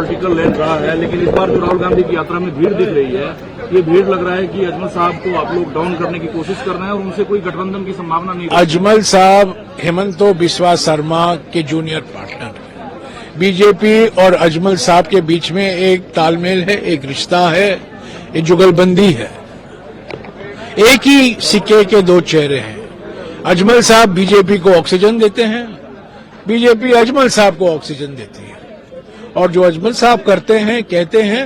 Political land रहा है, लेकिन इस बार जो राहुल गांधी की यात्रा में भीड़ दिख रही है, ये भीड़ लग रहा है कि अजमल साहब को आप लोग डाउन करने की कोशिश कर रहे हैं और उनसे कोई गठबंधन की संभावना नहीं। अजमल साहब हेमंतो बिस्वा शर्मा के जूनियर पार्टनर हैं। बीजेपी और अजमल साहब के बीच में एक तालमेल है, एक रिश्ता है, एक जुगलबंदी है। एक ही सिक्के के दो चेहरे हैं। अजमल साहब बीजेपी को ऑक्सीजन देते हैं, बीजेपी अजमल साहब को ऑक्सीजन देती है, और जो अजमल साहब करते हैं, कहते हैं,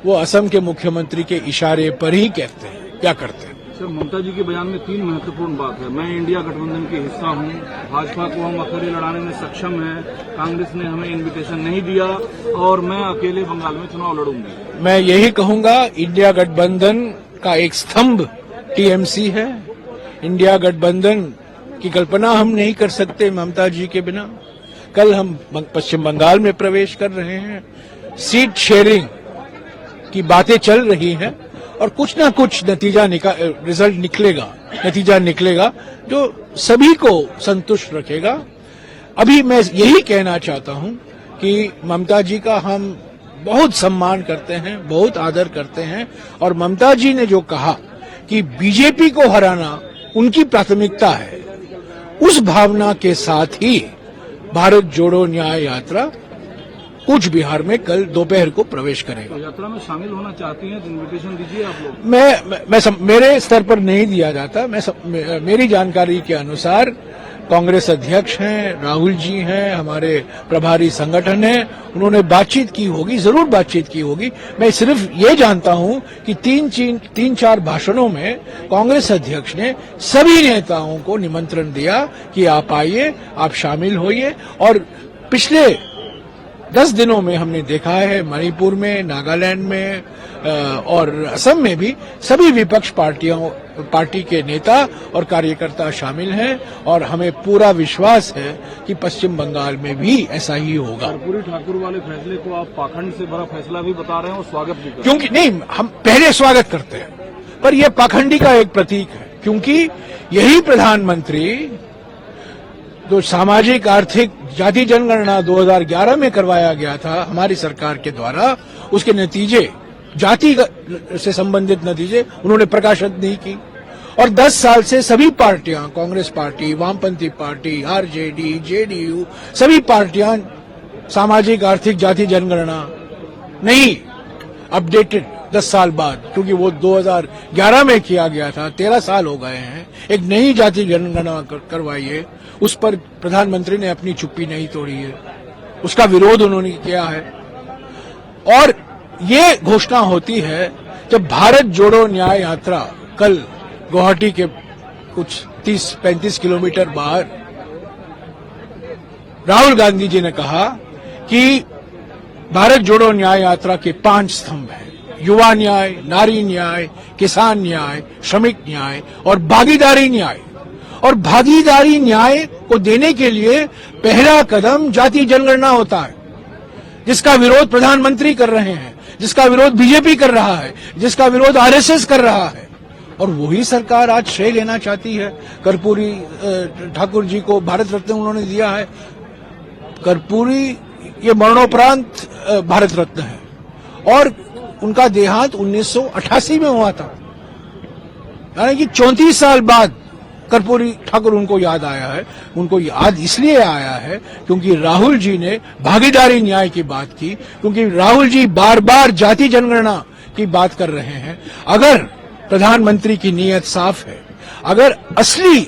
वो असम के मुख्यमंत्री के इशारे पर ही कहते हैं, क्या करते हैं। सर, ममता जी के बयान में 3 महत्वपूर्ण बात है। मैं इंडिया गठबंधन के हिस्सा हूं, भाजपा को हम अकेले लड़ाने में सक्षम हैं, कांग्रेस ने हमें इन्विटेशन नहीं दिया और मैं अकेले बंगाल में चुनाव लड़ूंगी। मैं यही कहूंगा, इंडिया गठबंधन का एक स्तंभ टीएमसी है। इंडिया गठबंधन की कल्पना हम नहीं कर सकते ममता जी के बिना। कल हम पश्चिम बंगाल में प्रवेश कर रहे हैं, सीट शेयरिंग की बातें चल रही हैं और कुछ ना कुछ रिजल्ट निकलेगा जो सभी को संतुष्ट रखेगा। अभी मैं यही कहना चाहता हूं कि ममता जी का हम बहुत सम्मान करते हैं, बहुत आदर करते हैं, और ममता जी ने जो कहा कि बीजेपी को हराना उनकी प्राथमिकता है, उस भावना के साथ ही भारत जोड़ो न्याय यात्रा कूच बिहार में कल दोपहर को प्रवेश करेगा। यात्रा में शामिल होना चाहती हैं तो इन्विटेशन दीजिए आप लोग। मेरे स्तर पर नहीं दिया जाता। मेरी जानकारी के अनुसार कांग्रेस अध्यक्ष हैं, राहुल जी हैं, हमारे प्रभारी संगठन हैं, उन्होंने बातचीत की होगी, जरूर बातचीत की होगी। मैं सिर्फ ये जानता हूं कि 3-4 भाषणों में कांग्रेस अध्यक्ष ने सभी नेताओं को निमंत्रण दिया कि आप आइए, आप शामिल होइए। और पिछले 10 दिनों में हमने देखा है, मणिपुर में, नागालैंड में और असम में भी सभी विपक्ष पार्टी के नेता और कार्यकर्ता शामिल हैं, और हमें पूरा विश्वास है कि पश्चिम बंगाल में भी ऐसा ही होगा। कर्पूरी ठाकुर वाले फैसले को आप पाखंड से भरा फैसला भी बता रहे हैं और स्वागत भी कर रहे हैं। क्योंकि नहीं, हम पहले स्वागत करते हैं, पर यह पाखंडी का एक प्रतीक है, क्योंकि यही प्रधानमंत्री जो सामाजिक आर्थिक जाति जनगणना 2011 में करवाया गया था हमारी सरकार के द्वारा, उसके नतीजे, जाति से संबंधित नतीजे उन्होंने प्रकाशित नहीं की। और 10 साल से सभी पार्टियां, कांग्रेस पार्टी, वामपंथी पार्टी, आरजेडी, जेडीयू, सभी पार्टियां सामाजिक आर्थिक जाति जनगणना नहीं अपडेटेड 10 साल बाद, क्योंकि वो 2011 में किया गया था, 13 साल हो गए हैं, एक नई जाति जनगणना करवाई है। उस पर प्रधानमंत्री ने अपनी चुप्पी नहीं तोड़ी है, उसका विरोध उन्होंने किया है। और ये घोषणा होती है जब भारत जोड़ो न्याय यात्रा कल गुवाहाटी के कुछ 30-35 किलोमीटर बाहर राहुल गांधी जी ने कहा कि भारत जोड़ो न्याय यात्रा के 5 स्तंभ हैं, युवा न्याय, नारी न्याय, किसान न्याय, श्रमिक न्याय और भागीदारी न्याय। और भागीदारी न्याय को देने के लिए पहला कदम जाति जनगणना होता है, जिसका विरोध प्रधानमंत्री कर रहे हैं, जिसका विरोध बीजेपी कर रहा है, जिसका विरोध आरएसएस कर रहा है, और वही सरकार आज श्रेय लेना चाहती है। कर्पूरी ठाकुर जी को भारत रत्न उन्होंने दिया है। कर्पूरी ये मरणोपरांत भारत रत्न है, और उनका देहांत 1988 में हुआ था, यानी कि 34 साल बाद कर्पूरी ठाकुर उनको याद आया है। उनको याद इसलिए आया है क्योंकि राहुल जी ने भागीदारी न्याय की बात की, क्योंकि राहुल जी बार बार जाति जनगणना की बात कर रहे हैं। अगर प्रधानमंत्री की नीयत साफ है, अगर असली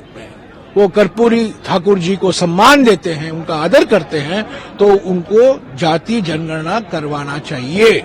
वो कर्पूरी ठाकुर जी को सम्मान देते हैं, उनका आदर करते हैं, तो उनको जाति जनगणना करवाना चाहिए।